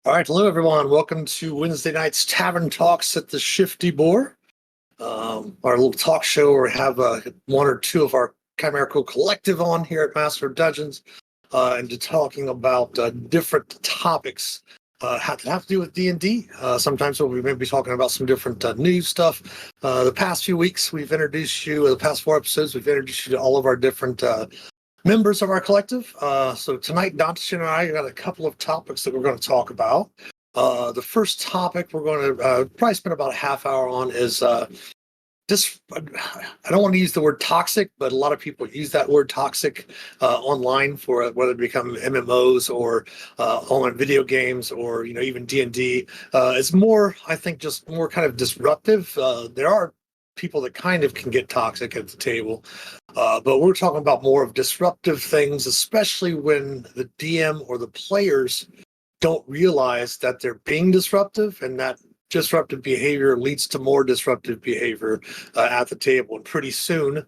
All right, hello everyone. Welcome to Wednesday night's Tavern Talks at the Shifty Boar. Our little talk show where we have one or two of our Chimerical Collective on here at Master of Dungeons, and to talking about different topics have to do with D&D. Sometimes we may be talking about some different news stuff. The past few weeks, we've introduced you, the past 4 episodes, we've introduced you to all of our different members of our collective. So tonight, Dontishin and I got a couple of topics that we're going to talk about. The first topic we're going to probably spend about a half hour on is this. I don't want to use the word toxic, but a lot of people use that word toxic online for whether it become MMOs or online video games or even D&D. It's more, I think, just more kind of disruptive. There are people that kind of can get toxic at the table. But we're talking about more of disruptive things, especially when the DM or the players don't realize that they're being disruptive, and that disruptive behavior leads to more disruptive behavior at the table. And pretty soon,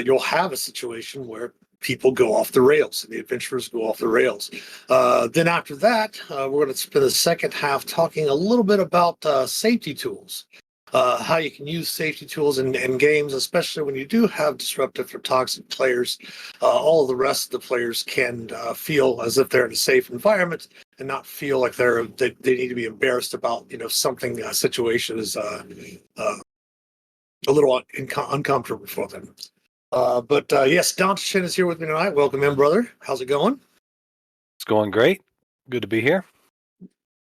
you'll have a situation where people go off the rails and the adventurers go off the rails. Then after that, we're going to spend the second half talking a little bit about safety tools. How you can use safety tools in games, especially when you do have disruptive or toxic players. All of the rest of the players can feel as if they're in a safe environment and not feel like they need to be embarrassed about something, a situation is a little uncomfortable for them. But yes, Dontishin is here with me tonight. Welcome in, brother. How's it going? It's going great. Good to be here.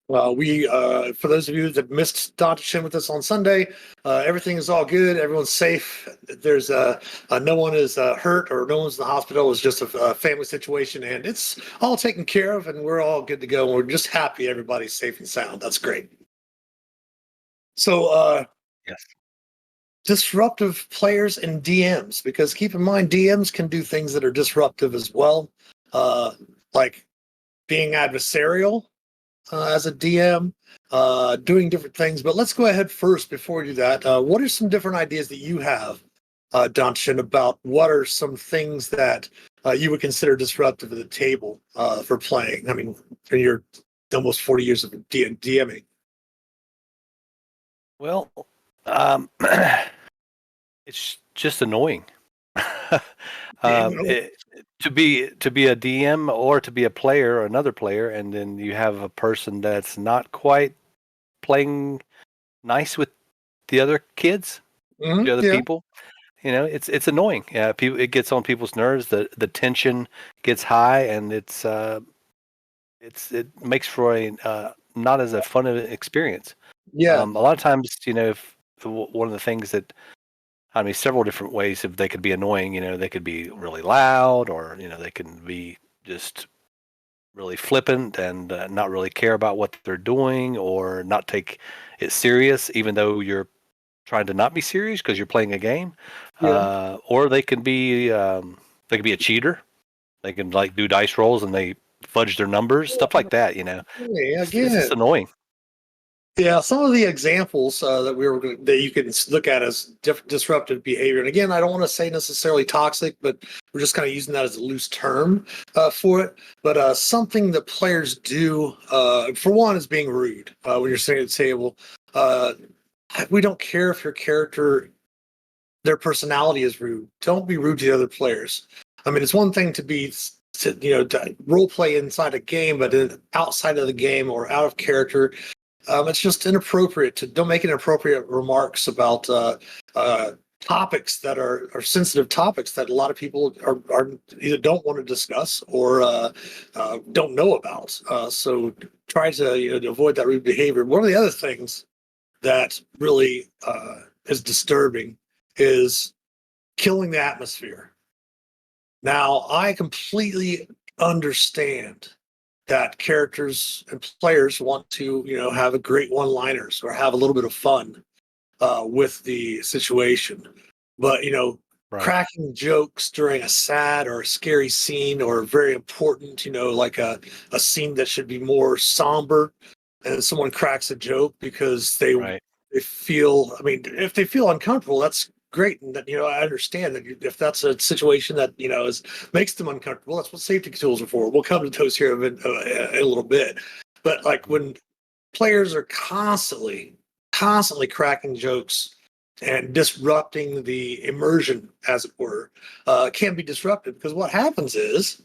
For those of you that missed Dontishin with us on Sunday, everything is all good. Everyone's safe. There's no one is hurt or no one's in the hospital. It's just a family situation, and it's all taken care of, and we're all good to go. And we're just happy everybody's safe and sound. That's great. So, yes, disruptive players and DMs, because keep in mind, DMs can do things that are disruptive as well, like being adversarial. As a DM, doing different things. But let's go ahead first before we do that. What are some different ideas that you have, Dontishin, about what are some things that you would consider disruptive at the table for playing? I mean, in your almost 40 years of DMing. Well, it's just annoying. To be a DM or to be a player or another player, and then you have a person that's not quite playing nice with the other kids, the other people. It's annoying. Yeah, it gets on people's nerves. The tension gets high, and it makes for a not as a fun of an experience. Yeah. A lot of times, if one of the things that, I mean, several different ways if they could be annoying. They could be really loud, or they can be just really flippant and not really care about what they're doing, or not take it serious, even though you're trying to not be serious because you're playing a game. Yeah. Or they can be a cheater. They can do dice rolls and they fudge their numbers, stuff like that. It's just annoying. Yeah, some of the examples that you can look at as disruptive behavior, and again, I don't want to say necessarily toxic, but we're just kind of using that as a loose term for it. But something that players do, for one, is being rude when you're sitting at the table. We don't care if your character, their personality is rude. Don't be rude to the other players. I mean, it's one thing to role play inside a game, but outside of the game or out of character. It's just inappropriate don't make inappropriate remarks about topics that are sensitive topics that a lot of people are either don't want to discuss or don't know about. So try to avoid that rude behavior. One of the other things that really is disturbing is killing the atmosphere. Now, I completely understand that characters and players want to, have a great one-liners or have a little bit of fun with the situation. But, Right. Cracking jokes during a sad or a scary scene or very important, like a scene that should be more somber, and someone cracks a joke because they feel, I mean, if they feel uncomfortable, that's great. And that, I understand that if that's a situation that, makes them uncomfortable, that's what safety tools are for. We'll come to those here in a little bit. But like when players are constantly cracking jokes and disrupting the immersion, as it were, can be disrupted, because what happens is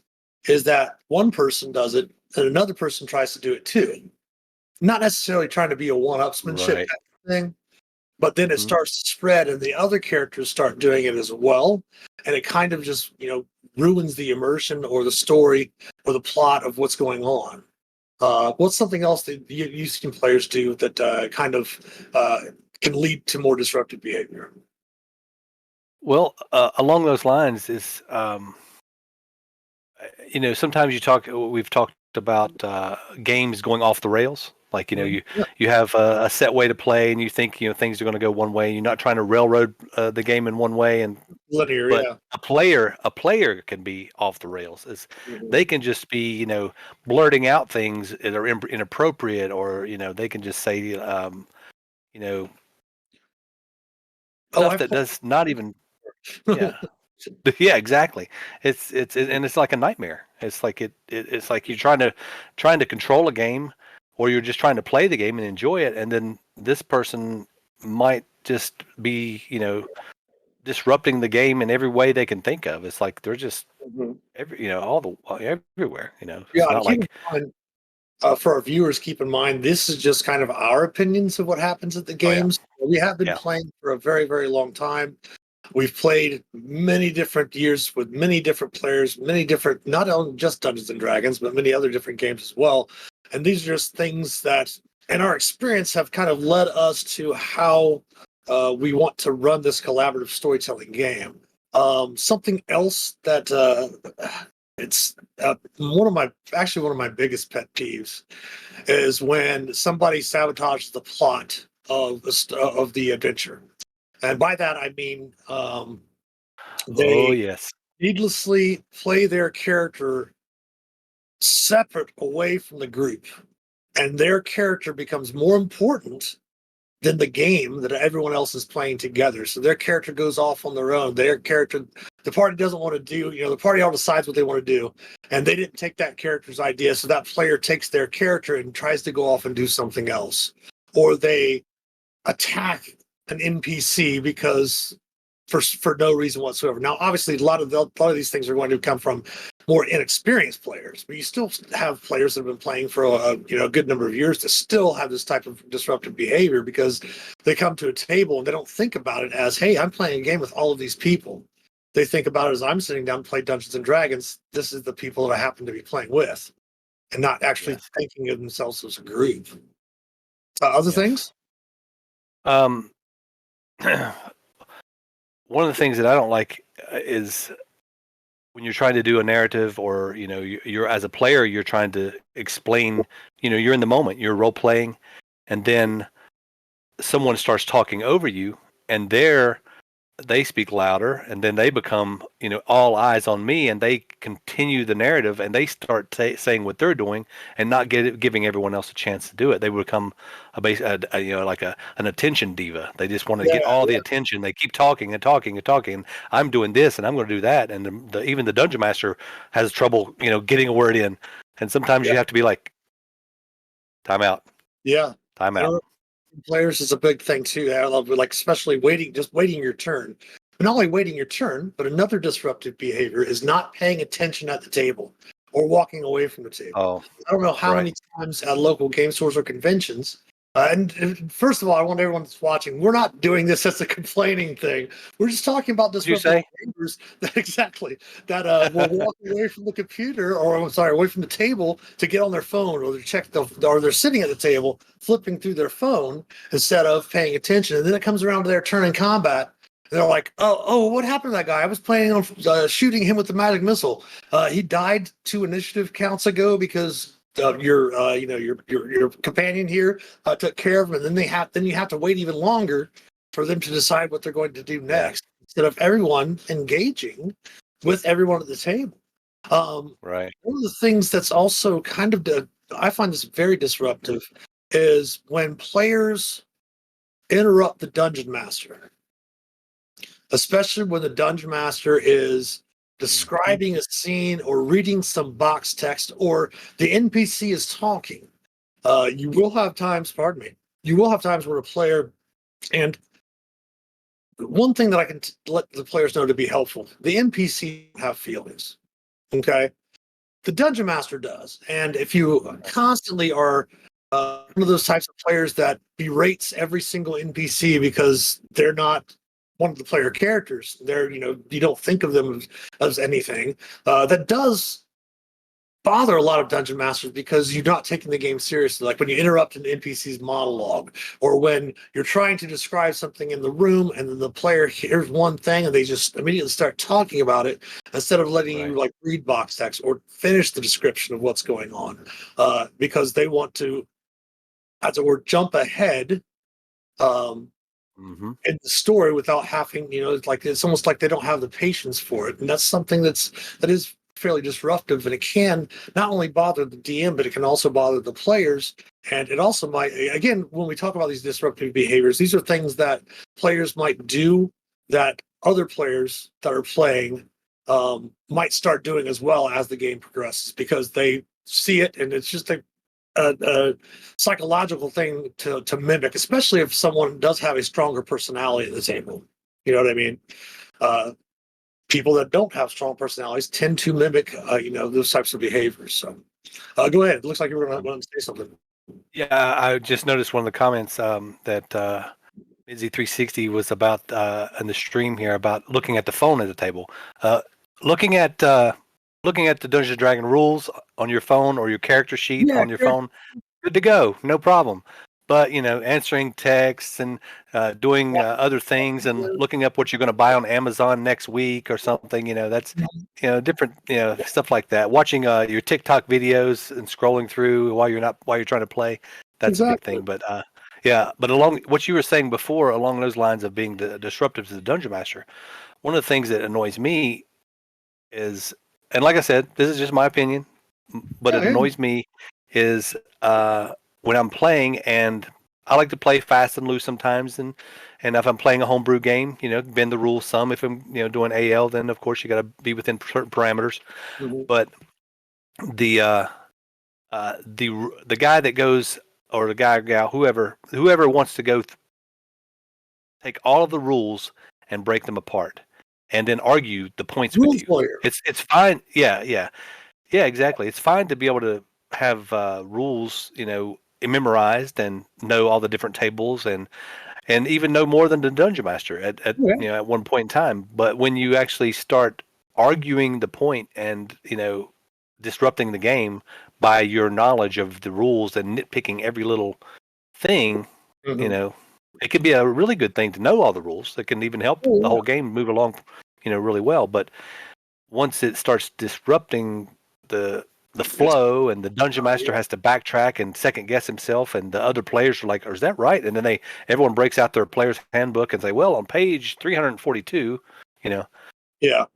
that one person does it and another person tries to do it too. Not necessarily trying to be a one-upsmanship Right. type of thing, but then it Mhm. starts to spread and the other characters start doing it as well. And it kind of just, ruins the immersion or the story or the plot of what's going on. What's something else that you've seen players do that can lead to more disruptive behavior? Well, along those lines is, sometimes we've talked about games going off the rails. Like, Mhm. Yeah. you have a set way to play, and you think, things are going to go one way. You're not trying to railroad the game in one way, Linear, but yeah. a player can be off the rails. Mhm. They can just be, blurting out things that are inappropriate, or they can just say, you know, Oh, stuff I've that does not even, played. yeah. Yeah, exactly. And it's like a nightmare. It's like it's like you're trying to control a game, or you're just trying to play the game and enjoy it, and then this person might just be, disrupting the game in every way they can think of. It's like they're just Mhm. everywhere. Yeah, It's and not keep in like, mind, for our viewers, keep in mind this is just kind of our opinions of what happens at the oh yeah, games. We have been yeah, playing for a very, very long time. We've played many different years with many different players, many different, not only just Dungeons and Dragons, but many other different games as well. And these are just things that, in our experience, have kind of led us to how we want to run this collaborative storytelling game. Something else that it's one of my biggest pet peeves is when somebody sabotages the plot of the adventure. And by that, I mean oh they yes, needlessly play their character separate away from the group. And their character becomes more important than the game that everyone else is playing together. So their character goes off on their own. The party doesn't want to do, the party all decides what they want to do. And they didn't take that character's idea. So that player takes their character and tries to go off and do something else. Or they attack an NPC because for no reason whatsoever. Now, obviously, a lot of these things are going to come from more inexperienced players, but you still have players that have been playing for a good number of years that still have this type of disruptive behavior, because they come to a table and they don't think about it as, hey, I'm playing a game with all of these people. They think about it as, I'm sitting down to play Dungeons and Dragons. This is the people that I happen to be playing with, and not actually yes, thinking of themselves as a group. Other yes. things? Um, one of the things that I don't like is when you're trying to do a narrative, or you're, as a player, you're trying to explain, you're in the moment, you're role playing, and then someone starts talking over you, and they speak louder, and then they become, all eyes on me, and they continue the narrative, and they start saying what they're doing, and not giving everyone else a chance to do it. They become like an attention diva. They just want to Yeah, get all the yeah, attention. They keep talking and talking and talking. And I'm doing this, and I'm going to do that, and even the dungeon master has trouble, getting a word in. And sometimes yeah, you have to be like, time out, yeah. time out. Players is a big thing too. I love, like, especially just waiting your turn. But not only waiting your turn, but another disruptive behavior is not paying attention at the table or walking away from the table. Oh, I don't know how right. many times at local game stores or conventions. And first of all, I want everyone that's watching, we're not doing this as a complaining thing. We're just talking about What'd you disruptive say? behaviors that exactly that will walk away from the computer, or I'm sorry, away from the table to get on their phone, or or they're sitting at the table flipping through their phone instead of paying attention. And then it comes around to their turn in combat. And they're like, oh, what happened to that guy? I was planning on shooting him with the magic missile. He died 2 initiative counts ago because your companion here took care of him, and then you have to wait even longer for them to decide what they're going to do Yeah, next, instead of everyone engaging with everyone at the table. right. One of the things that's also I find this very disruptive is when players interrupt the dungeon master, especially when the dungeon master is Mhm. describing a scene or reading some box text, or the NPC is talking You will have times, pardon me, you will have times where a player, and one thing that I can let the players know to be helpful, the NPC have feelings. Okay. The Dungeon Master does. And if you constantly are one of those types of players that berates every single NPC because they're not one of the player characters, they're, you don't think of them as anything, that does bother a lot of dungeon masters because you're not taking the game seriously. Like when you interrupt an NPC's monologue, or when you're trying to describe something in the room and then the player hears one thing and they just immediately start talking about it instead of letting you like read box text or finish the description of what's going on, because they want to, as it were, jump ahead in the story without having, it's almost like they don't have the patience for it, and that's something that is fairly disruptive, and it can not only bother the DM, but it can also bother the players. And it also might, again, when we talk about these disruptive behaviors, these are things that players might do that other players that are playing might start doing as well as the game progresses, because they see it, and it's just a psychological thing to mimic, especially if someone does have a stronger personality at the table. You know what I mean? People that don't have strong personalities tend to mimic, those types of behaviors. So, go ahead. It looks like you were going to say something. Yeah, I just noticed one of the comments that Busy 360 was about in the stream here about looking at the phone at the table, looking at the Dungeons and Dragon rules on your phone or your character sheet on your phone. Good to go, no problem. But answering texts and doing other things and looking up what you're going to buy on Amazon next week or something, that's different, stuff like that. Watching your TikTok videos and scrolling through while you're trying to play, that's a big thing. But but along what you were saying before, along those lines of being disruptive to the Dungeon Master, one of the things that annoys me is, and like I said, this is just my opinion, but it annoys me is when I'm playing, and I like to play fast and loose sometimes, and if I'm playing a homebrew game, bend the rules some. If I'm doing AL, then of course you got to be within certain parameters. But the guy that goes, or the guy or gal, whoever wants to go take all of the rules and break them apart and then argue the points with you. It's fine. Yeah, exactly. It's fine to be able to have rules, memorized and know all the different tables and even know more than the Dungeon Master at one point in time. But when you actually start arguing the point and disrupting the game by your knowledge of the rules and nitpicking every little thing, it could be a really good thing to know all the rules. It can even help the whole game move along, really well. But once it starts disrupting the flow, and the Dungeon Master has to backtrack and second guess himself, and the other players are like, "Is that right?" And then everyone breaks out their player's handbook and say, "Well, on page 342, that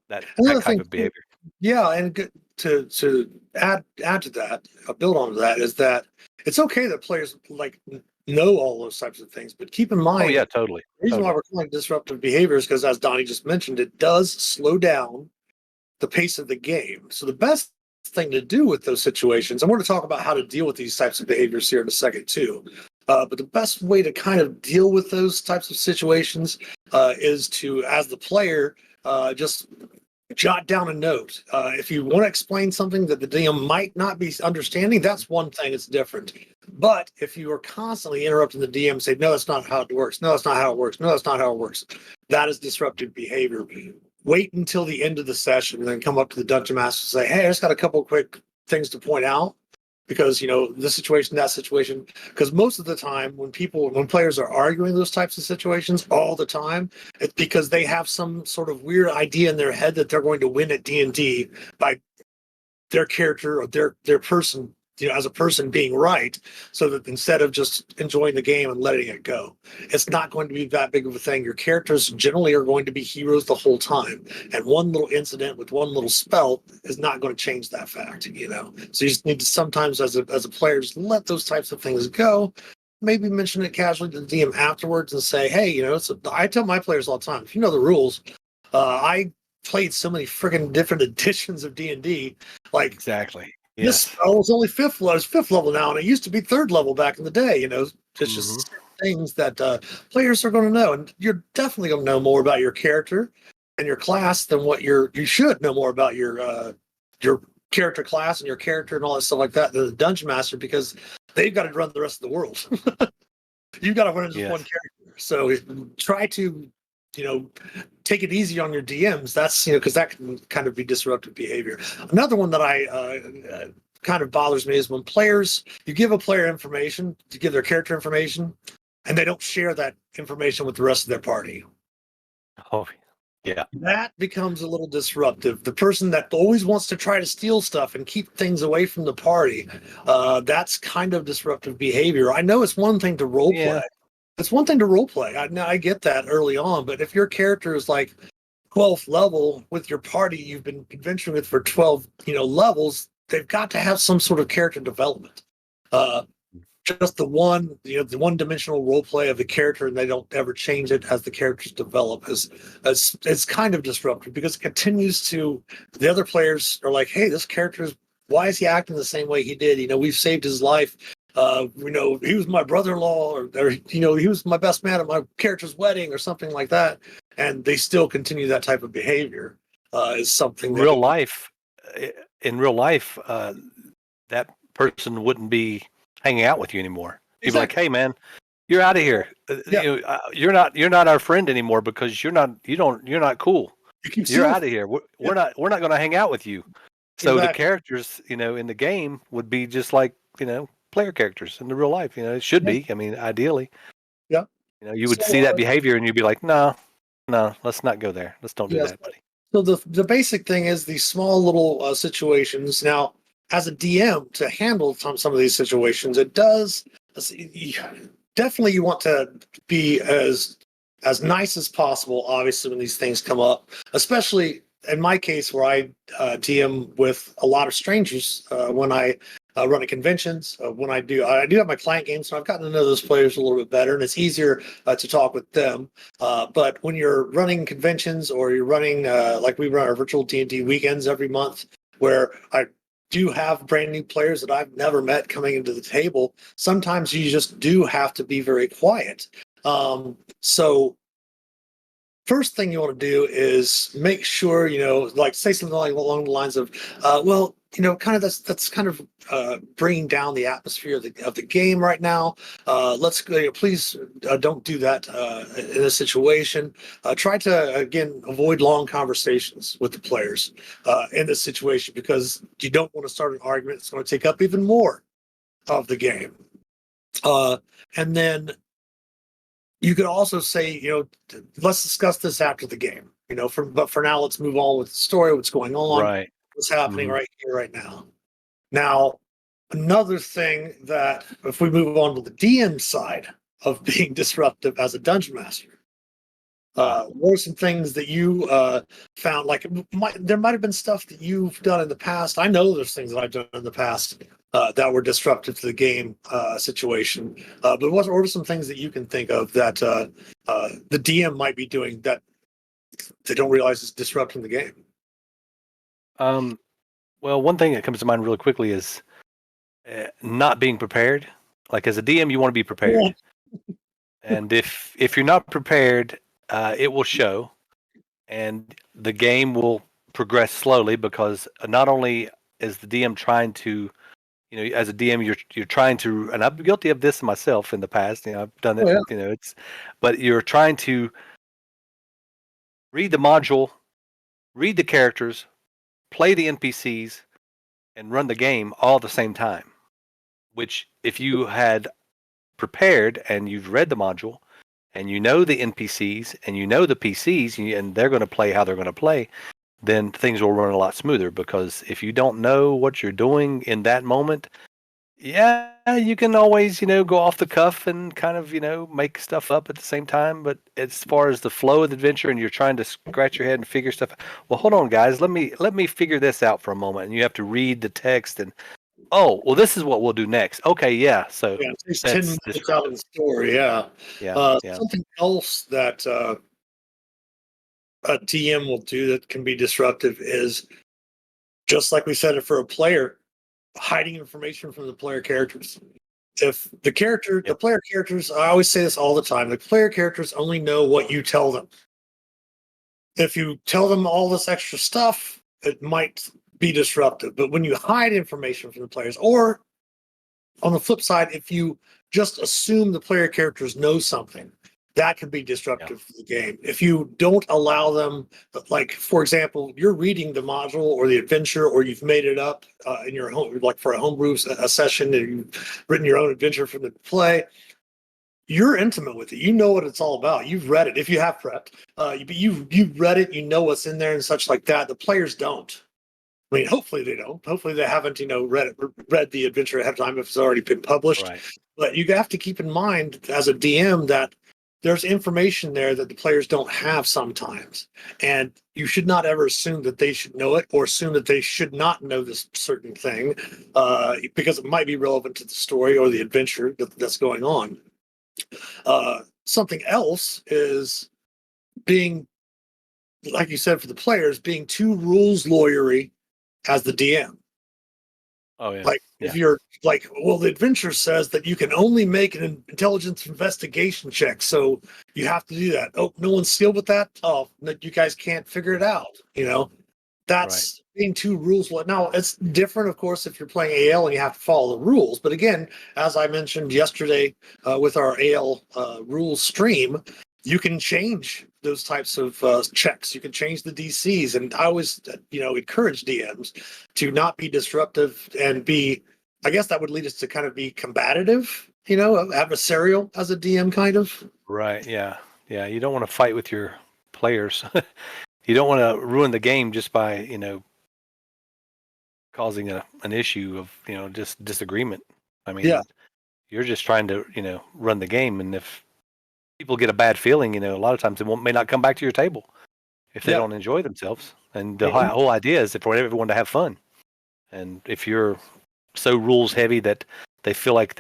type of behavior." Yeah, and to add to that, build on to that, is that it's okay that players know all those types of things, but keep in mind, totally. The reason why we're calling it disruptive behavior is because, as Donnie just mentioned, it does slow down the pace of the game. So the best thing to do with those situations, and we're going to talk about how to deal with these types of behaviors here in a second too, but the best way to kind of deal with those types of situations is to, as the player, just jot down a note. If you want to explain something that the DM might not be understanding, that's one thing, it's different. But if you are constantly interrupting the DM and say, "No, that's not how it works. No, that's not how it works. No, that's not how it works," that is disruptive behavior. Wait until the end of the session and then come up to the Dungeon Master and say, "Hey, I just got a couple quick things to point out, because this situation, that situation." Because most of the time when players are arguing those types of situations all the time, it's because they have some sort of weird idea in their head that they're going to win at D&D by their character or their person, as a person being right, so that instead of just enjoying the game and letting it go, it's not going to be that big of a thing. Your characters generally are going to be heroes the whole time, and one little incident with one little spell is not going to change that fact. So you just need to sometimes, as a player, just let those types of things go. Maybe mention it casually to the DM afterwards and say, "Hey, I tell my players all the time, if you know the rules, I played so many freaking different editions of D&D, Exactly. This Yes. spell was only fifth level now, and it used to be third level back in the day. It's Mhm. just things that players are going to know, and you're definitely going to know more about your character and your class than what you should know more about your character class and your character and all that stuff like that than the dungeon master, because they've got to run the rest of the world. You've got to run just one Yes. character. So try to, take it easy on your DMs. That's, because that can kind of be disruptive behavior. Another one that I kind of bothers me is when you give a player information, to give their character information, and they don't share that information with the rest of their party. Oh, yeah. That becomes a little disruptive. The person that always wants to try to steal stuff and keep things away from the party, that's kind of disruptive behavior. I know it's one thing to role play. Yeah. It's one thing to role play. I get that early on, but if your character is like 12th level with your party you've been adventuring with for 12, levels, they've got to have some sort of character development. Just the one-dimensional role play of the character, and they don't ever change it as the characters develop, is it's kind of disruptive, because it continues to, the other players are like, hey, this character is, why is he acting the same way he did? We've saved his life. He was my brother-in-law, or he was my best man at my character's wedding, or something like that, and they still continue that type of behavior. Is something In that real life, in real life, that person wouldn't be hanging out with you anymore. People like, exactly. hey man, you're out of here. Yeah. You're not our friend anymore because you're not cool. You keep You're stealing. out of here. Yeah, We're not going to hang out with you. So the exactly. characters, in the game would be just like, player characters in the real life. It should Yeah. be. I mean, ideally, Yeah. you would So see that behavior and you'd be like, no, let's not go there. Let's don't do yes. that, buddy. So the basic thing is these small little situations. Now, as a DM, to handle some of these situations, it does definitely, you want to be as nice as possible. Obviously, when these things come up, especially in my case where I DM with a lot of strangers when I run at conventions. When I do have my client games, so I've gotten to know those players a little bit better, and it's easier to talk with them. But when you're running conventions, or you're running like we run our virtual D&D weekends every month, where I do have brand new players that I've never met coming into the table, sometimes you just do have to be very quiet. So first thing you want to do is make sure, like say something like along the lines of, well, kind of that's kind of bringing down the atmosphere of the game right now. Let's go, please don't do that in a situation. Try to, again, avoid long conversations with the players in this situation, because you don't want to start an argument that's going to take up even more of the game. And then you could also say, let's discuss this after the game. But for now, let's move on with the story, what's going on, Right. what's happening Hmm. right here, right now. Now, another thing that, if we move on to the DM side of being disruptive as a dungeon master, what are some things that you found? Like, there might have been stuff that you've done in the past. I know there's things that I've done in the past that were disruptive to the game situation. But what are some things that you can think of that the DM might be doing that they don't realize is disrupting the game? Well, one thing that comes to mind really quickly is not being prepared. Like as a DM, you want to be Yeah. prepared, and if you're not prepared, it will show, and the game will progress slowly, because not only is the DM trying to, as a DM, you're trying to, and I'm guilty of this myself in the past. I've done Oh it. yeah. But you're trying to read the module, read the characters, play the NPCs, and run the game all at the same time. Which, if you had prepared and you've read the module and you know the NPCs and you know the PCs, and they're going to play how they're going to play, then things will run a lot smoother. Because if you don't know what you're doing in that moment, yeah, you can always, go off the cuff and kind of, make stuff up at the same time. But as far as the flow of the adventure, and you're trying to scratch your head and figure stuff, well, hold on, guys, let me figure this out for a moment. And you have to read the text, and oh, well, this is what we'll do next. Okay, yeah. So Yeah, it takes 10 that's minutes out of disruptive. the story. Yeah. Yeah, yeah. Something else that a DM will do that can be disruptive is, just like we said it for a player, hiding information from the player characters. If the Yep. player characters, I always say this all the time, the player characters only know what you tell them. If you tell them all this extra stuff, it might be disruptive. But when you hide information from the players, or on the flip side, if you just assume the player characters know something, that can be disruptive for the game. If you don't allow them, like, for example, you're reading the module or the adventure, or you've made it up in your home, like for a homebrew session, and you've written your own adventure from the play. You're intimate with it. You know what it's all about. You've read it. If you have prepped, you've read it. You know what's in there and such like that. The players don't. I mean, hopefully they don't. Hopefully they haven't, read the adventure ahead of time if it's already been published. Right. But you have to keep in mind as a DM that there's information there that the players don't have sometimes, and you should not ever assume that they should know it, or assume that they should not know this certain thing, because it might be relevant to the story or the adventure that's going on. Something else is being, like you said, for the players, being too rules lawyery as the DM. Oh yeah. Like if you're like, well, the adventure says that you can only make an intelligence investigation check, so you have to do that. Oh, no one's sealed with that. Oh, you guys can't figure it out. That's being too rules. Now it's different, of course, if you're playing AL and you have to follow the rules. But again, as I mentioned yesterday with our AL rules stream, you can change those types of checks. You can change the DCs, and I always, encourage DMs to not be disruptive and be. I guess that would lead us to kind of be combative, adversarial as a DM, kind of. Right. Yeah. Yeah. You don't want to fight with your players. You don't want to ruin the game just by causing an issue of just disagreement. I mean, Yeah. you're just trying to run the game, and if people get a bad feeling, a lot of times they may not come back to your table if they don't enjoy themselves. And the whole idea is for everyone to have fun. And if you're so rules heavy that they feel like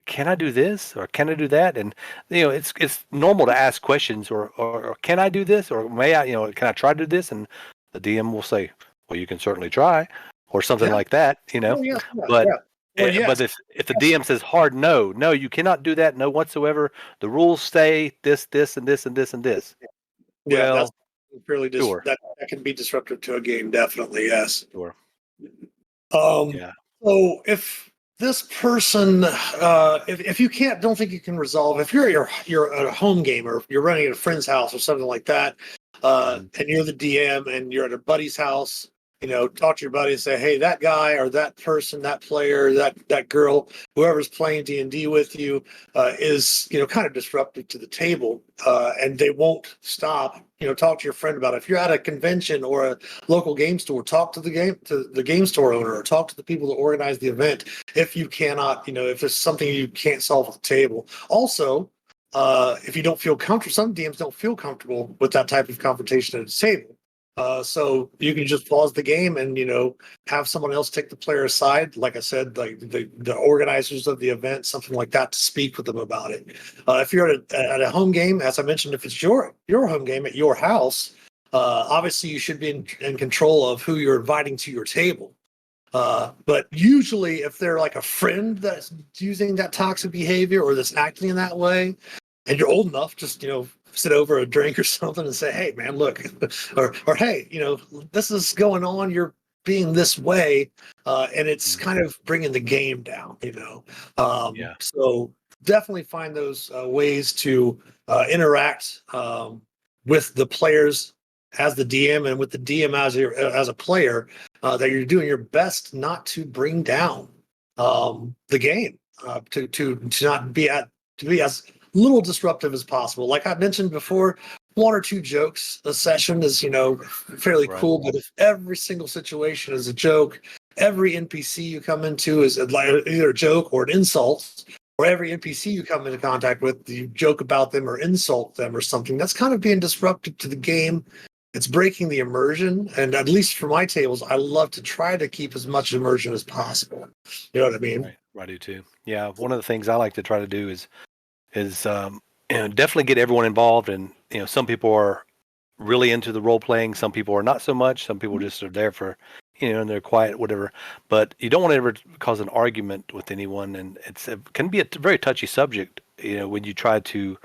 can I do this or can I do that? And it's normal to ask questions or can I do this or may I can I try to do this? And the DM will say, well, you can certainly try, or something like that. Oh, yeah, But Well, yes. but if the DM says hard no, you cannot do that, no whatsoever. The rules say this, and this, and this, and this. Yeah, Well, that's fairly sure. that can be disruptive to a game, definitely, yes. Sure. Yeah. So if this person, if you don't think you can resolve, if you're at a home game or you're running at a friend's house or something like that, and you're the DM and you're at a buddy's house, talk to your buddy and say, hey, that guy or that person, that player, that girl, whoever's playing D&D with you, is kind of disruptive to the table, and they won't stop. Talk to your friend about it. If you're at a convention or a local game store, talk to the game store owner, or talk to the people that organize the event. If you cannot, if it's something you can't solve at the table. Also, if you don't feel comfortable, some DMs don't feel comfortable with that type of confrontation at the table. So you can just pause the game and have someone else take the player aside. Like I said, like the organizers of the event, something like that, to speak with them about it. If you're at a home game, as I mentioned, if it's your home game at your house, obviously you should be in control of who you're inviting to your table. But usually, if they're like a friend that's using that toxic behavior or that's acting in that way, and you're old enough, just sit over a drink or something and say, hey man, look, or hey, this is going on, you're being this way, and it's kind of bringing the game down. So definitely find those ways to interact with the players as the DM and with the DM as a player, that you're doing your best not to bring down the game, to not be to be as little disruptive as possible. Like I mentioned before, 1 or 2 jokes a session is fairly cool. But if every single situation is a joke, every NPC you come into is either a joke or an insult, or every NPC you come into contact with, you joke about them or insult them or something, that's kind of being disruptive to the game. It's breaking the immersion. And at least for my tables, I love to try to keep as much immersion as possible. You know what I mean? Right. I do too. Yeah. One of the things I like to try to do is definitely get everyone involved. And some people are really into the role playing, some people are not so much, some people just are there for and they're quiet, whatever. But you don't want to ever cause an argument with anyone, and it can be a very touchy subject, when you try to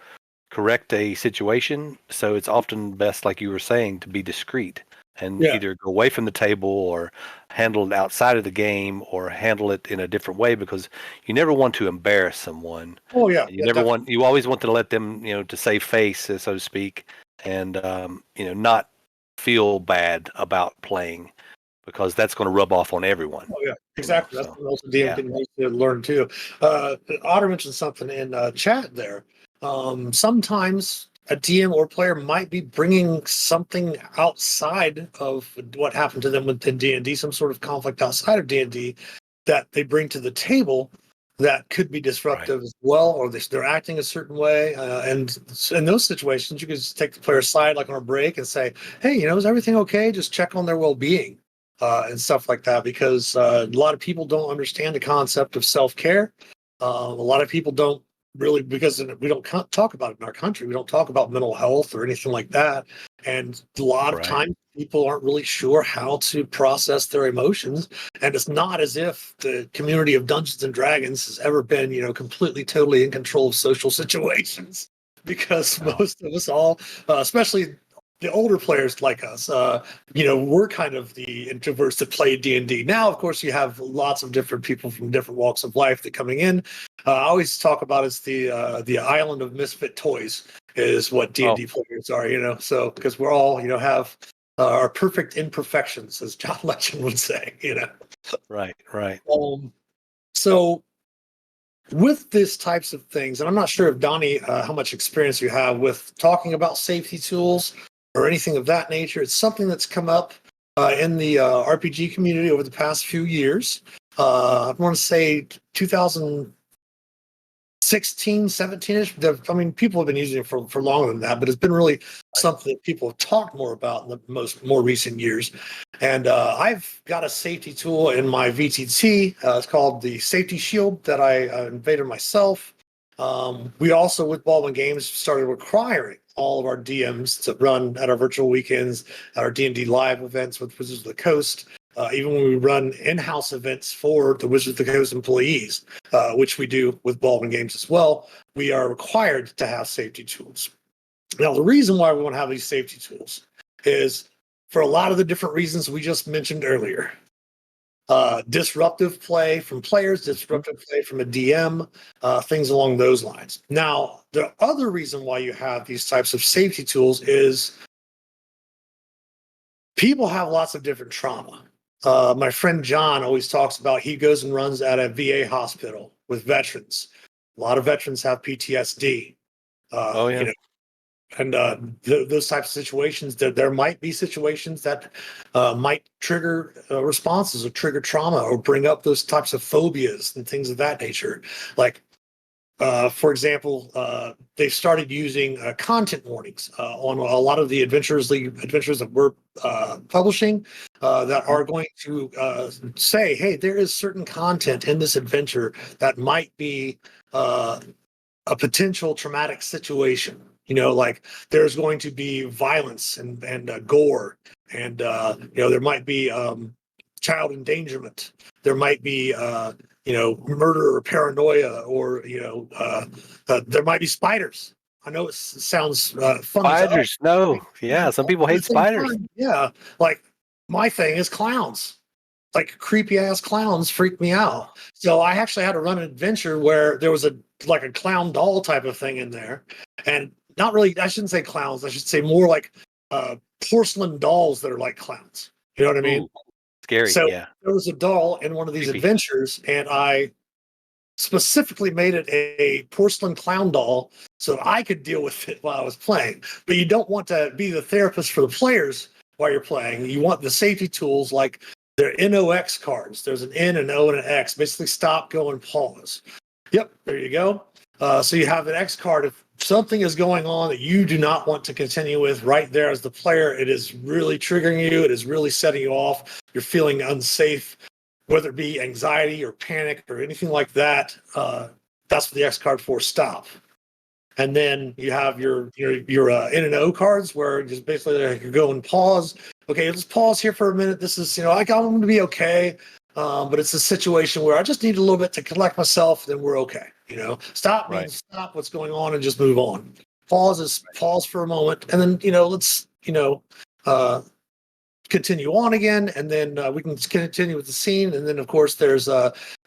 correct a situation. So it's often best, like you were saying, to be discreet and Yeah. either go away from the table or handle it outside of the game or handle it in a different way, because you never want to embarrass someone. Oh yeah. You Yeah, never definitely. you always want to let them, to save face, so to speak, and, not feel bad about playing, because that's going to rub off on everyone, Oh yeah, exactly. That's so what also DM yeah. can use to learn too. Otter mentioned something in chat there. Sometimes a DM or player might be bringing something outside of what happened to them within D&D, some sort of conflict outside of D&D that they bring to the table that could be Right. disruptive as well, or they're acting a certain way. And in those situations, you can just take the player aside, like on a break, and say, "Hey, is everything okay? Just check on their well-being." And stuff like that, because a lot of people don't understand the concept of self-care. A lot of people don't really, because we don't talk about it in our country. We don't talk about mental health or anything like that. And a lot of Right. times people aren't really sure how to process their emotions. And it's not as if the community of Dungeons and Dragons has ever been, completely, totally in control of social situations. Because No. most of us all, especially the older players like us, we're kind of the introverts that play D&D. Now, of course, you have lots of different people from different walks of life that coming in. I always talk about it's the island of misfit toys is what Oh, D&D players are, so because we're all, have our perfect imperfections, as John Legend would say. right, right. So with these types of things, and I'm not sure if Donnie, how much experience you have with talking about safety tools or anything of that nature. It's something that's come up in the RPG community over the past few years. I want to say 2016, 17-ish. I mean, people have been using it for longer than that, but it's been really Right. something that people have talked more about in the more recent years. And I've got a safety tool in my VTT. It's called the Safety Shield that I invaded myself. We also, with Baldwin Games, started requiring all of our DMs to run at our virtual weekends, at our D&D live events with Wizards of the Coast, even when we run in-house events for the Wizards of the Coast employees, which we do with Baldwin Games as well. We are required to have safety tools. Now, the reason why we want to have these safety tools is for a lot of the different reasons we just mentioned earlier. Disruptive play from players, disruptive play from a DM, things along those lines. Now, the other reason why you have these types of safety tools is people have lots of different trauma. My friend John always talks about he goes and runs at a VA hospital with veterans. A lot of veterans have PTSD. Oh, You yeah. know, and those types of situations, there might be situations that might trigger responses or trigger trauma or bring up those types of phobias and things of that nature. Like, for example, they've started using content warnings on a lot of the Adventurers League adventures that we're publishing that are going to say, hey, there is certain content in this adventure that might be a potential traumatic situation. Like there's going to be violence and gore, and there might be child endangerment. There might be murder or paranoia, or there might be spiders. I know it sounds funny to us. Spiders. No. Yeah. Some people At the hate same spiders. time, yeah, like my thing is clowns. Like creepy ass clowns freak me out. So I actually had to run an adventure where there was a clown doll type of thing in there, and not really. I shouldn't say clowns. I should say more like porcelain dolls that are like clowns. You know what I mean? Ooh, scary. So Yeah. there was a doll in one of these Creepy. adventures, and I specifically made it a porcelain clown doll so I could deal with it while I was playing. But you don't want to be the therapist for the players while you're playing. You want the safety tools like their NOX cards. There's an N, an O, and an X. Basically, stop, go, and pause. Yep, there you go. So you have an X card. If something is going on that you do not want to continue with right there as the player, it is really triggering you. It is really setting you off. You're feeling unsafe, whether it be anxiety or panic or anything like that. That's what the X card for. Stop. And then you have your N and O cards where just basically like you go and pause. okay, let's pause here for a minute. This is, I'm going to be okay. But it's a situation where I just need a little bit to collect myself, then we're okay. Stop Right. means stop what's going on and just move on. Pause is pause for a moment, and then, let's, uh, continue on again, and then we can continue with the scene. And then, of course, there's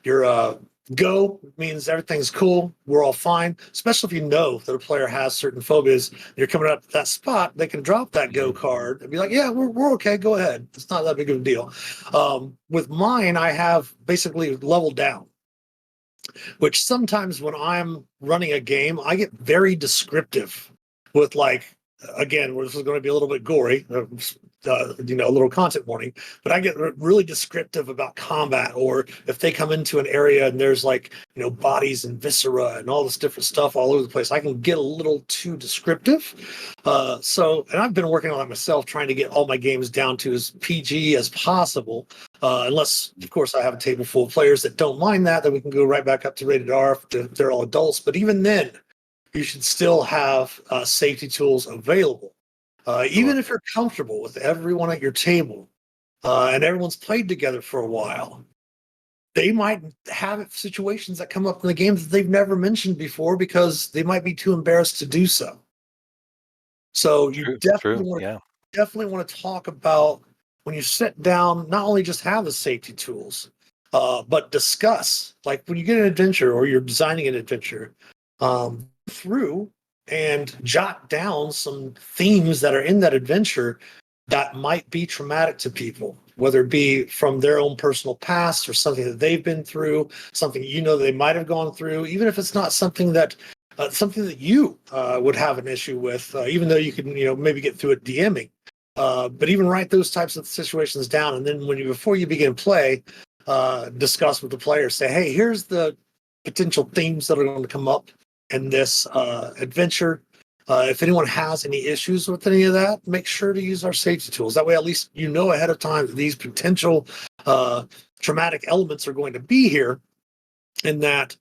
your go means everything's cool, we're all fine. Especially if you know that a player has certain phobias, you're coming up to that spot, they can drop that go card and be like, yeah, we're okay, go ahead. It's not that big of a deal. With mine, I have basically leveled down, which sometimes when I'm running a game, I get very descriptive with, like, again, this is going to be a little bit gory, a little content warning, but I get really descriptive about combat, or if they come into an area and there's, like, bodies and viscera and all this different stuff all over the place, I can get a little too descriptive. And I've been working on that myself, trying to get all my games down to as PG as possible. Unless, of course, I have a table full of players that don't mind that, then we can go right back up to rated R if they're all adults. But even then, you should still have safety tools available. Even if you're comfortable with everyone at your table and everyone's played together for a while, they might have situations that come up in the game that they've never mentioned before because they might be too embarrassed to do so. So you definitely want to talk about, when you sit down, not only just have the safety tools, but discuss, like when you get an adventure or you're designing an adventure, through and jot down some themes that are in that adventure that might be traumatic to people, whether it be from their own personal past or something that they've been through, something they might have gone through, even if it's not something that you would have an issue with, even though you can maybe get through it DMing. But even write those types of situations down, and then before you begin play, discuss with the players. Say, hey, here's the potential themes that are going to come up in this adventure. If anyone has any issues with any of that, make sure to use our safety tools. That way, at least ahead of time that these potential traumatic elements are going to be here, and that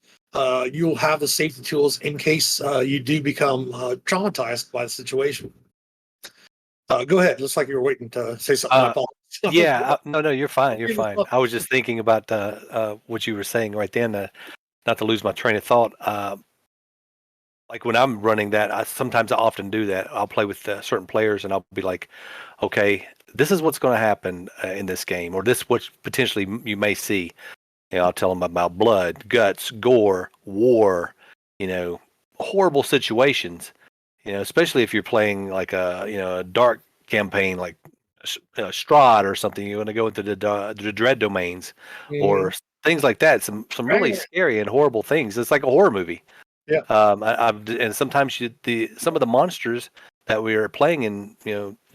you'll have the safety tools in case you do become traumatized by the situation. Go ahead. Looks like you were waiting to say something. No, you're fine. You're fine. I was just thinking about what you were saying right then, not to lose my train of thought. Like when I'm running that, I often do that. I'll play with certain players and I'll be like, okay, this is what's going to happen in this game, or this what potentially you may see. I'll tell them about blood, guts, gore, war, horrible situations. Especially if you're playing like a dark campaign like Strahd or something. You want to go into the dread domains or things like that. Some really scary and horrible things. It's like a horror movie. Yeah. And sometimes some of the monsters that we are playing in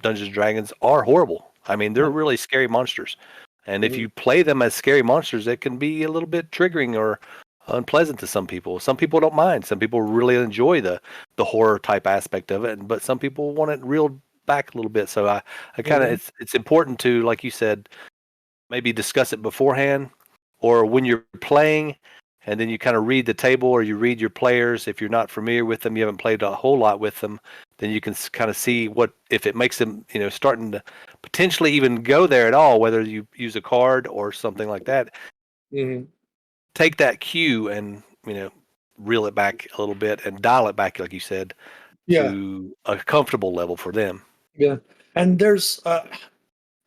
Dungeons and Dragons are horrible. I mean, they're really scary monsters. And if you play them as scary monsters, it can be a little bit triggering or unpleasant to some people. Some people don't mind. Some people really enjoy the horror type aspect of it, but some people want it reeled back a little bit. So I kind of it's important to, like you said, maybe discuss it beforehand or when you're playing, and then you kind of read the table or you read your players. If you're not familiar with them, you haven't played a whole lot with them, then you can kind of see what, if it makes them, starting to potentially even go there at all, whether you use a card or something like that. Take that cue and, reel it back a little bit and dial it back, like you said, to a comfortable level for them. Yeah. And there's, I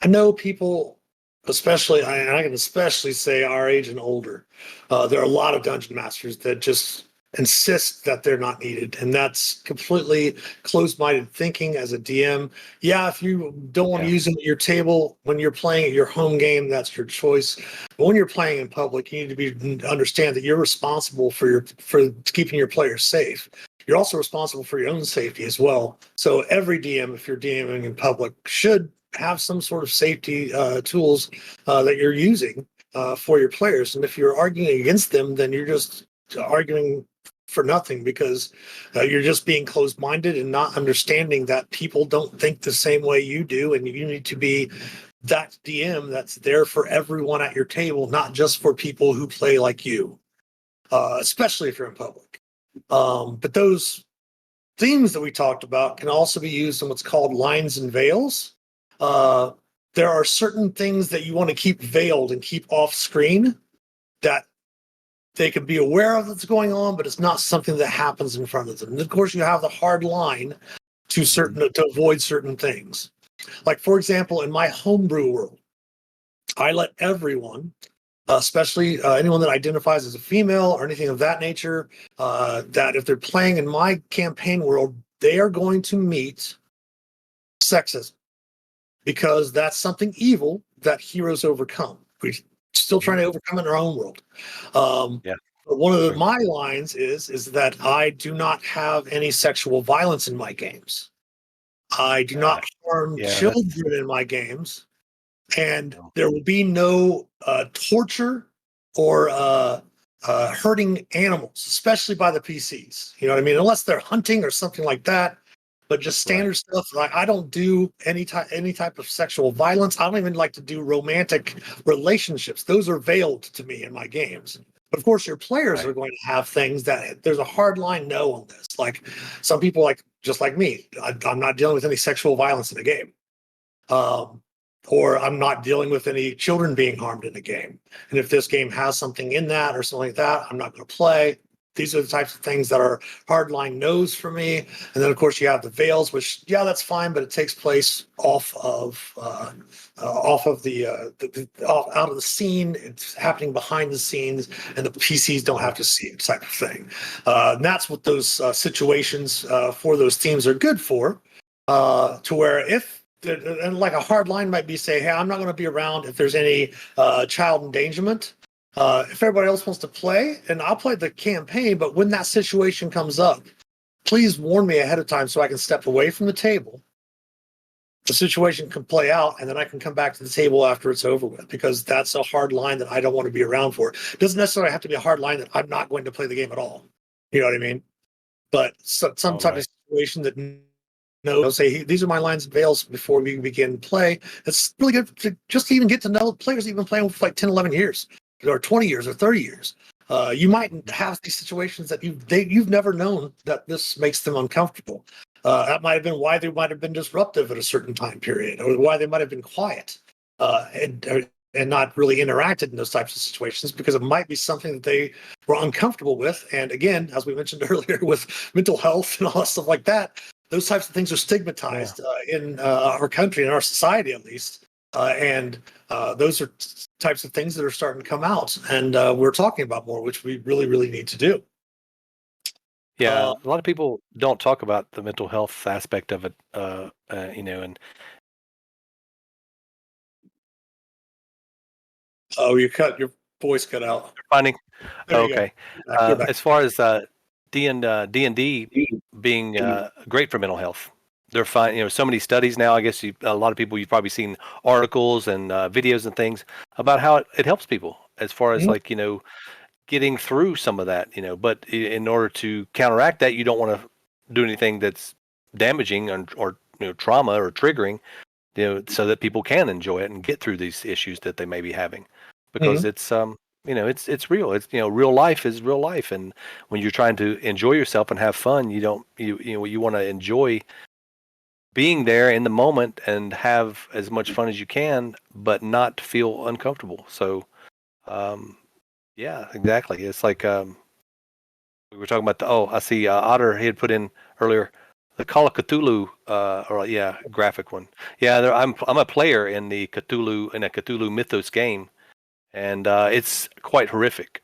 know people, especially, I can especially say our age and older, there are a lot of dungeon masters that just insist that they're not needed. And that's completely closed-minded thinking as a DM. Yeah, if you don't want to use them at your table when you're playing at your home game, that's your choice. But when you're playing in public, you need to understand that you're responsible for keeping your players safe. You're also responsible for your own safety as well. So every DM, if you're DMing in public, should have some sort of safety tools that you're using for your players. And if you're arguing against them, then you're just arguing for nothing, because you're just being closed-minded and not understanding that people don't think the same way you do, and you need to be that DM that's there for everyone at your table, not just for people who play like you, especially if you're in public. But those themes that we talked about can also be used in what's called lines and veils. there are certain things that you want to keep veiled and keep off screen that they can be aware of that's going on, but it's not something that happens in front of them. And of course, you have the hard line to avoid certain things. Like, for example, in my homebrew world, I let everyone, especially anyone that identifies as a female or anything of that nature, that if they're playing in my campaign world, they are going to meet sexism, because that's something evil that heroes overcome. We're still trying to overcome it in our own world. But one of my lines is that I do not have any sexual violence in my games. I do not harm children in my games, and there will be no torture or hurting animals, especially by the PCs. You know what I mean? Unless they're hunting or something like that. But just standard stuff, like I don't do any type of sexual violence. I don't even like to do romantic relationships. Those are veiled to me in my games. But of course, your players are going to have things that there's a hard line no on this. Like some people, like just like me, I'm not dealing with any sexual violence in the game, or I'm not dealing with any children being harmed in the game. And if this game has something in that or something like that, I'm not going to play. These are the types of things that are hardline no's for me. And then, of course, you have the veils, which, yeah, that's fine, but it takes place out of the scene. It's happening behind the scenes, and the PCs don't have to see it, type of thing. And that's what those situations for those teams are good for. To where if and like a hard line might be, say, hey, I'm not going to be around if there's any child endangerment. If everybody else wants to play, and I'll play the campaign, but when that situation comes up, please warn me ahead of time so I can step away from the table. The situation can play out, and then I can come back to the table after it's over with, because that's a hard line that I don't want to be around for. It doesn't necessarily have to be a hard line that I'm not going to play the game at all. You know what I mean? But some type of situation that say, hey, these are my lines and veils before we begin play. It's really good to just even get to know players you've been playing for like 10, 11 years. Or 20 years or 30 years. You might have these situations that you've never known that this makes them uncomfortable. That might have been why they might have been disruptive at a certain time period, or why they might have been quiet and not really interacted in those types of situations, because it might be something that they were uncomfortable with. And again, as we mentioned earlier, with mental health and all that stuff like that, those types of things are stigmatized in our country, in our society at least. And those are types of things that are starting to come out, and we're talking about more, which we really, really need to do. Yeah, a lot of people don't talk about the mental health aspect of it, and Oh, your voice cut out. finding. Okay. As far as D&D being great for mental health, they're fine. So many studies now. I guess a lot of people, you've probably seen articles and videos and things about how it helps people as far as getting through some of that. But in order to counteract that, you don't want to do anything that's damaging or trauma or triggering, so that people can enjoy it and get through these issues that they may be having, because it's it's real. It's real life is real life, and when you're trying to enjoy yourself and have fun, you want to enjoy being there in the moment and have as much fun as you can, but not feel uncomfortable. So, yeah, exactly. It's like we were talking about I see Otter, he had put in earlier the Call of Cthulhu, graphic one. Yeah, I'm a player in a Cthulhu Mythos game, and it's quite horrific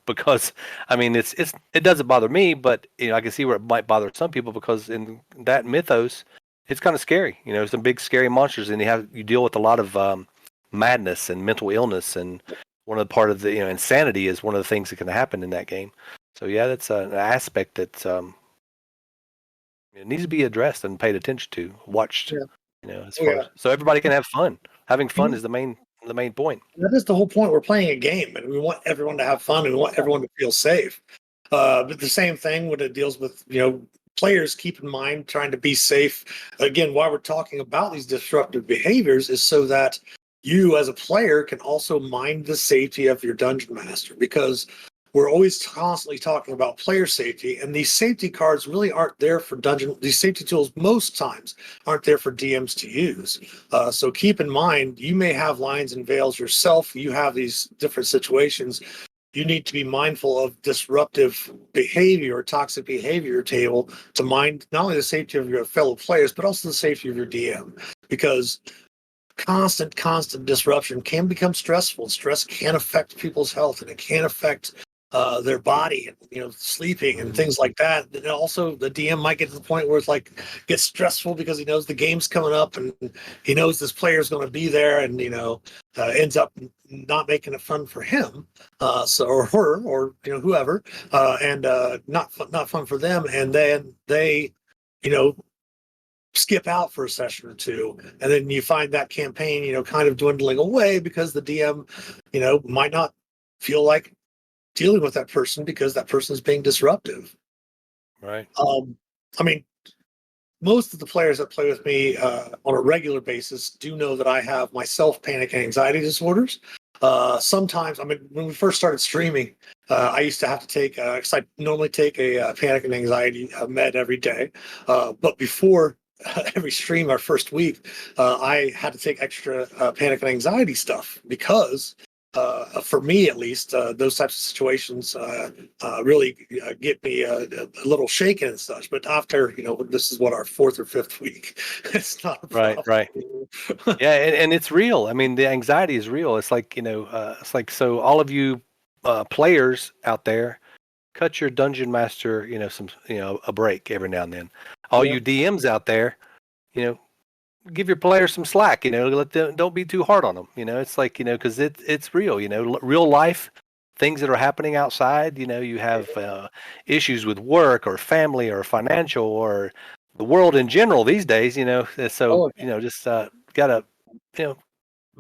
because I mean it doesn't bother me, but I can see where it might bother some people, because in that mythos, it's kind of scary. Some big scary monsters, and you deal with a lot of madness and mental illness, and one of the part of the insanity is one of the things that can happen in that game. So yeah, that's an aspect that it needs to be addressed and paid attention to, watched. So everybody can have fun. Having fun is the main point. That is the whole point. We're playing a game, and we want everyone to have fun, and we want everyone to feel safe. But the same thing when it deals with players, keep in mind trying to be safe. Again, why we're talking about these disruptive behaviors is so that you as a player can also mind the safety of your dungeon master, because we're always constantly talking about player safety, and these safety cards really aren't there for these safety tools most times aren't there for DMs to use. So keep in mind, you may have lines and veils yourself. You have these different situations. You need to be mindful of disruptive behavior or toxic behavior table to mind not only the safety of your fellow players, but also the safety of your DM, because constant disruption can become stressful. Stress can affect people's health, and it can affect their body, and sleeping and things like that. And also, the DM might get to the point where it's like gets stressful because he knows the game's coming up, and he knows this player is going to be there, and ends up not making it fun for him, or her, or whoever, and not fun for them, and then they, skip out for a session or two, and then you find that campaign, kind of dwindling away because the DM, might not feel like dealing with that person because that person is being disruptive. Right. I mean, most of the players that play with me on a regular basis do know that I have myself panic and anxiety disorders. Sometimes, when we first started streaming, I used to have to take, because I normally take a panic and anxiety med every day. But before every stream, our first week, I had to take extra panic and anxiety stuff because for me, at least, those types of situations really get me a little shaken and such. But after, this is what, our fourth or fifth week, it's not a problem. Right. Yeah, and it's real. I mean, the anxiety is real. It's like, so all of you players out there, cut your dungeon master, a break every now and then. All you DMs out there, give your players some slack, let them, don't be too hard on them. It's like, because it's real, real life things that are happening outside. You have issues with work or family or financial or the world in general these days, so, just gotta,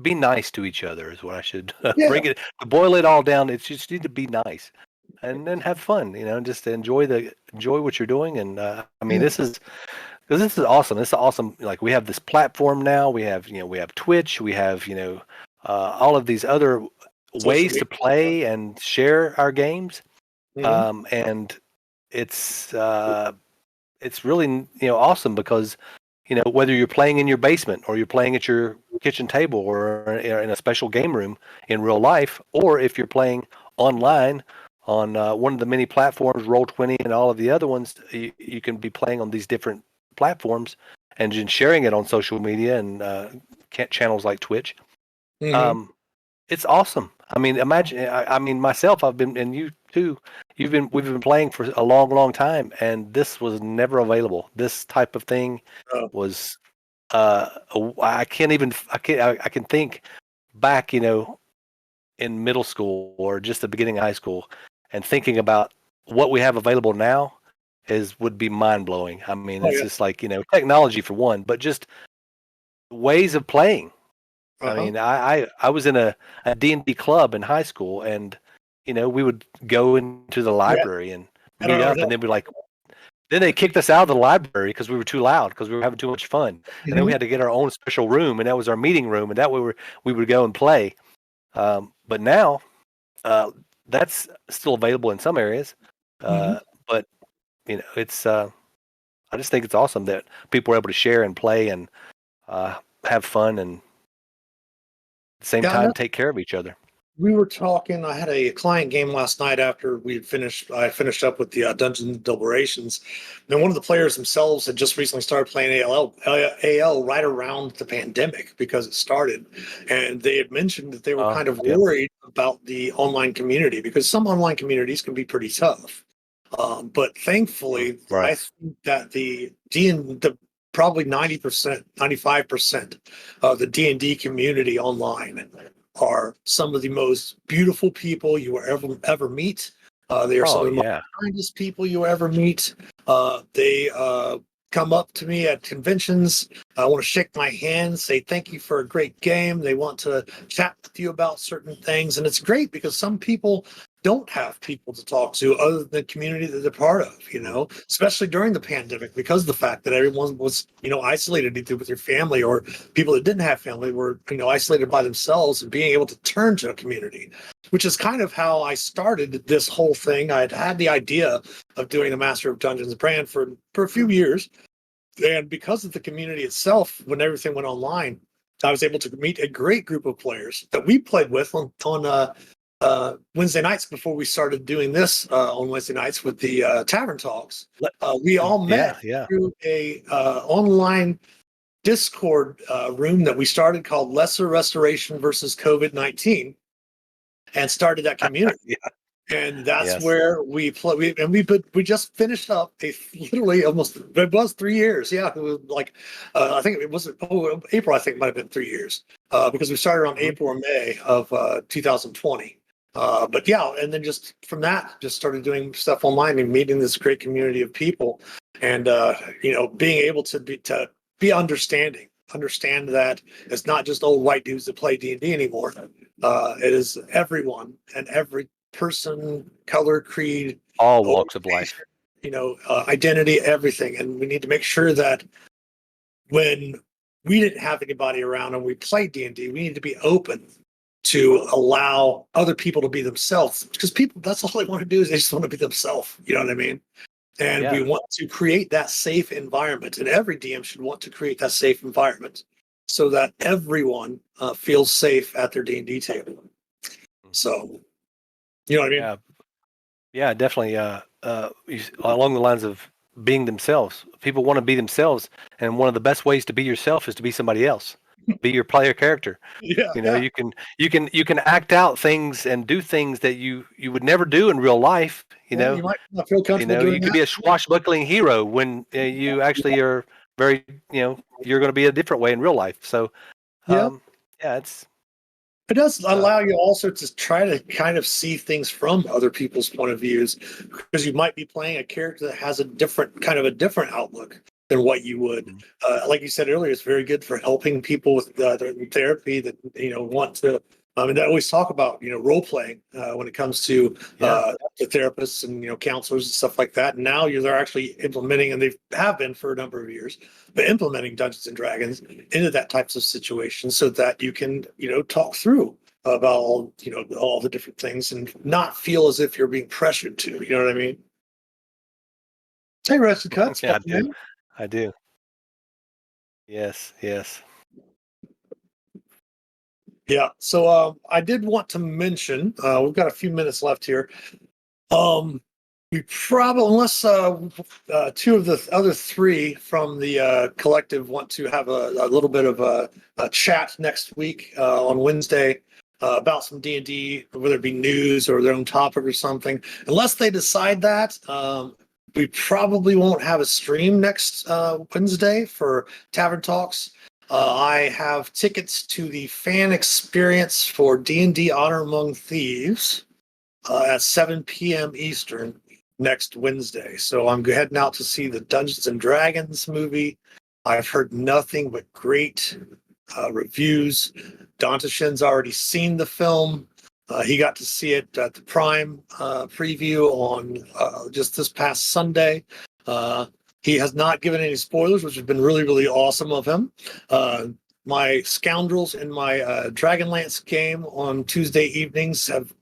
be nice to each other is what I should bring it to boil it all down. It's just need to be nice and then have fun, just enjoy what you're doing. And this is awesome. This is awesome. Like, we have this platform now. We have Twitch. We have all of these other ways to play and share our games. And it's really awesome because whether you're playing in your basement or you're playing at your kitchen table or in a special game room in real life, or if you're playing online on one of the many platforms, Roll20 and all of the other ones, you can be playing on these different platforms and just sharing it on social media and channels like Twitch. It's awesome. Imagine, myself, I've been, and you too, we've been playing for a long time, and this was never available. This type of thing was, I can think back, in middle school or just the beginning of high school, and thinking about what we have available now would be mind blowing. It's just like, technology for one, but just ways of playing. I was in a D&D club in high school, and we would go into the library and meet up, and then they kicked us out of the library because we were too loud, because we were having too much fun, and then we had to get our own special room, and that was our meeting room, and that we would go and play. But now that's still available in some areas, but it's I just think it's awesome that people are able to share and play and have fun, and at the same time take care of each other. We were talking. I had a client game last night after I finished up with the Dungeons and Deliberations. And one of the players themselves had just recently started playing AL right around the pandemic because it started. And they had mentioned that they were kind of worried about the online community, because some online communities can be pretty tough. But thankfully, I think that the probably 90%, 95% of the D&D community online are some of the most beautiful people you will ever meet. They are some of the kindest people you ever meet. They come up to me at conventions. I want to shake my hand, say thank you for a great game. They want to chat with you about certain things. And it's great because some people don't have people to talk to other than the community that they're part of, especially during the pandemic, because of the fact that everyone was, isolated either with your family, or people that didn't have family were, isolated by themselves, and being able to turn to a community, which is kind of how I started this whole thing. I'd had the idea of doing the Master of Dungeons brand for a few years. And because of the community itself, when everything went online, I was able to meet a great group of players that we played with on Wednesday nights before we started doing this on Wednesday nights with the Tavern Talks. We all met through a online Discord room that we started called Lesser Restoration versus COVID-19, and started that community. And that's where we play. We just finished up literally almost, it was 3 years. Yeah, it was like I think it was April. I think it might have been 3 years because we started on April or May of 2020. But yeah, and then just from that, just started doing stuff online and meeting this great community of people, and being able to be understand that it's not just old white dudes that play D&D anymore. It is everyone and every person, color, creed, all walks of life, identity, everything. And we need to make sure that when we didn't have anybody around and we played D&D, we need to be open to allow other people to be themselves, because people, that's all they want to do, is they just want to be themselves. You know what I mean? And we want to create that safe environment, and every DM should want to create that safe environment so that everyone feels safe at their D&D table. So, you know what I mean? Yeah, definitely. Along the lines of being themselves, people want to be themselves, and one of the best ways to be yourself is to be somebody else. Be your player character. You can act out things and do things that you would never do in real life. You might not feel comfortable doing you could be a swashbuckling hero when you actually are very, you're going to be a different way in real life. So, it does allow you also to try to kind of see things from other people's point of views, because you might be playing a character that has a different outlook than what you would. Like you said earlier, it's very good for helping people with therapy that, want to, and I always talk about, role playing when it comes to the therapists and, counselors and stuff like that. And now they're actually implementing, and they have been for a number of years, but implementing Dungeons and Dragons into that types of situations so that you can, talk through about all the different things and not feel as if you're being pressured to, you know what I mean? Hey, Rusty Cuts. Yeah, I do. Yes. Yeah. So I did want to mention, we've got a few minutes left here. We probably, unless two of the other three from the collective want to have a little bit of a chat next week on Wednesday about some D&D, whether it be news or their own topic or something. Unless they decide that, we probably won't have a stream next Wednesday for Tavern Talks. I have tickets to the fan experience for D&D Honor Among Thieves at 7 p.m. Eastern next Wednesday. So I'm heading out to see the Dungeons and Dragons movie. I've heard nothing but great reviews. Dontishin's already seen the film. He got to see it at the Prime preview on just this past Sunday. He has not given any spoilers, which has been really, really awesome of him. My Scoundrels in my Dragonlance game on Tuesday evenings have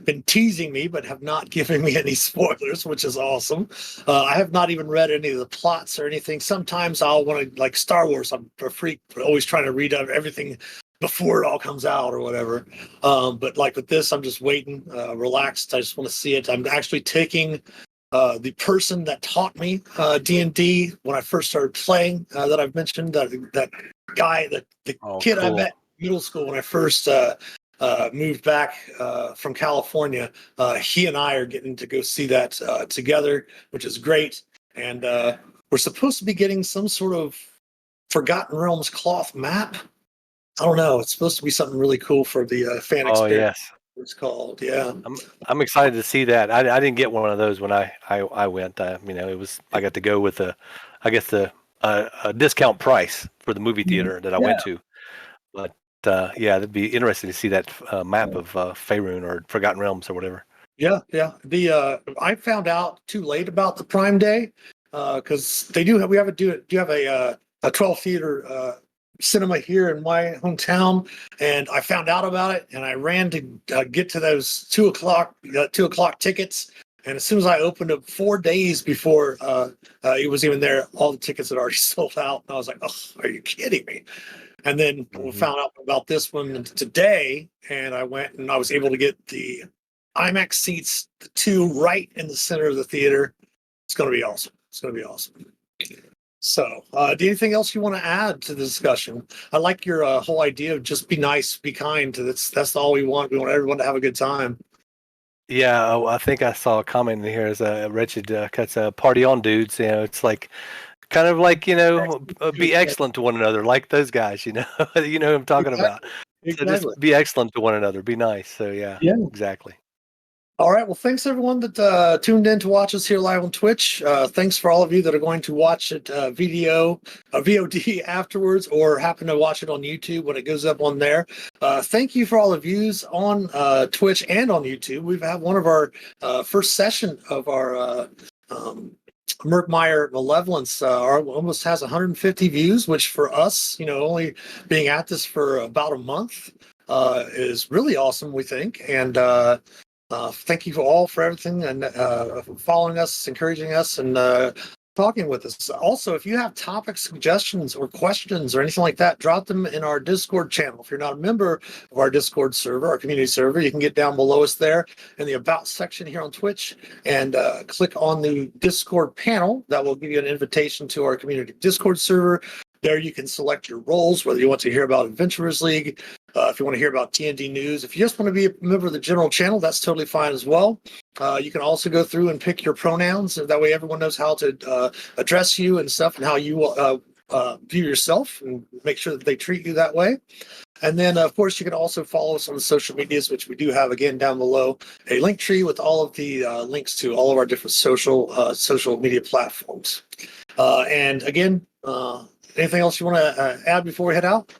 been teasing me, but have not given me any spoilers, which is awesome. I have not even read any of the plots or anything. Sometimes I'll want to, like Star Wars, I'm a freak, always trying to read everything before it all comes out or whatever. But like with this, I'm just waiting, relaxed. I just want to see it. I'm actually taking the person that taught me D&D when I first started playing, that I've mentioned, that guy, the kid I met in middle school when I first moved back from California. He and I are getting to go see that together, which is great. And we're supposed to be getting some sort of Forgotten Realms cloth map. I don't know. It's supposed to be something really cool for the fan experience. Oh, yes. It's called, yeah. I'm excited to see that. I didn't get one of those when I went. It was, I got to go with a discount price for the movie theater that I went to. But it'd be interesting to see that map of Faerun or Forgotten Realms or whatever. Yeah, yeah. The I found out too late about the Prime Day because they do have we have a do have a 12 theater cinema here in my hometown, and I found out about it, and I ran to get to those 2 o'clock tickets. And as soon as I opened up 4 days before it was even there, all the tickets had already sold out. And I was like, "Oh, are you kidding me?" And then we found out about this one today, and I went and I was able to get the IMAX seats, the two right in the center of the theater. It's going to be awesome. It's going to be awesome. So, do anything else you want to add to the discussion? I like your whole idea of just be nice, be kind. That's all we want. We want everyone to have a good time. Yeah, I think I saw a comment in here as a wretched cuts a party on dudes. It's like kind of like be excellent to one another, like those guys. You know who I'm talking about. Exactly. So just Exactly. be excellent to one another. Be nice. So yeah, Yeah. exactly. All right. Well, thanks everyone that tuned in to watch us here live on Twitch. Thanks for all of you that are going to watch it VOD afterwards, or happen to watch it on YouTube when it goes up on there. Thank you for all the views on Twitch and on YouTube. We've had one of our first session of our Merkmeyer Malevolence almost has 150 views, which for us, only being at this for about a month, is really awesome, we think. And thank you all for everything and following us, encouraging us, and talking with us. Also, if you have topic suggestions or questions or anything like that, drop them in our Discord channel. If you're not a member of our Discord server, our community server, you can get down below us there in the About section here on Twitch and click on the Discord panel. That will give you an invitation to our community Discord server. There you can select your roles, whether you want to hear about Adventurers League, if you want to hear about D&D news. If you just want to be a member of the general channel, that's totally fine as well. You can also go through and pick your pronouns. That way everyone knows how to address you and stuff, and how you view yourself, and make sure that they treat you that way. And then, of course, you can also follow us on the social medias, which we do have, again, down below, a link tree with all of the links to all of our different social media platforms. And again, anything else you want to add before we head out?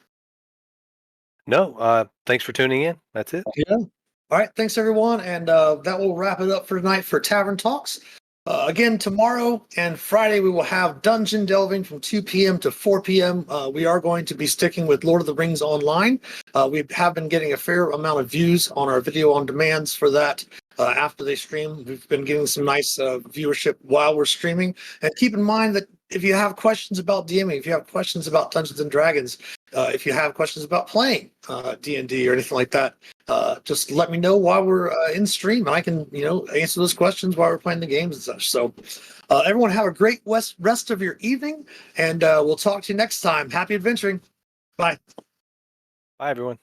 No, thanks for tuning in. That's it. Yeah. All right. Thanks, everyone. And that will wrap it up for tonight for Tavern Talks. Again, tomorrow and Friday, we will have Dungeon Delving from 2 p.m. to 4 p.m. We are going to be sticking with Lord of the Rings Online. We have been getting a fair amount of views on our video on demands for that. After they stream, we've been getting some nice viewership while we're streaming. And keep in mind that if you have questions about DMing, if you have questions about Dungeons and Dragons, if you have questions about playing D&D or anything like that, just let me know while we're in stream, and I can, answer those questions while we're playing the games and such. So everyone have a great rest of your evening, and we'll talk to you next time. Happy adventuring. Bye. Bye, everyone.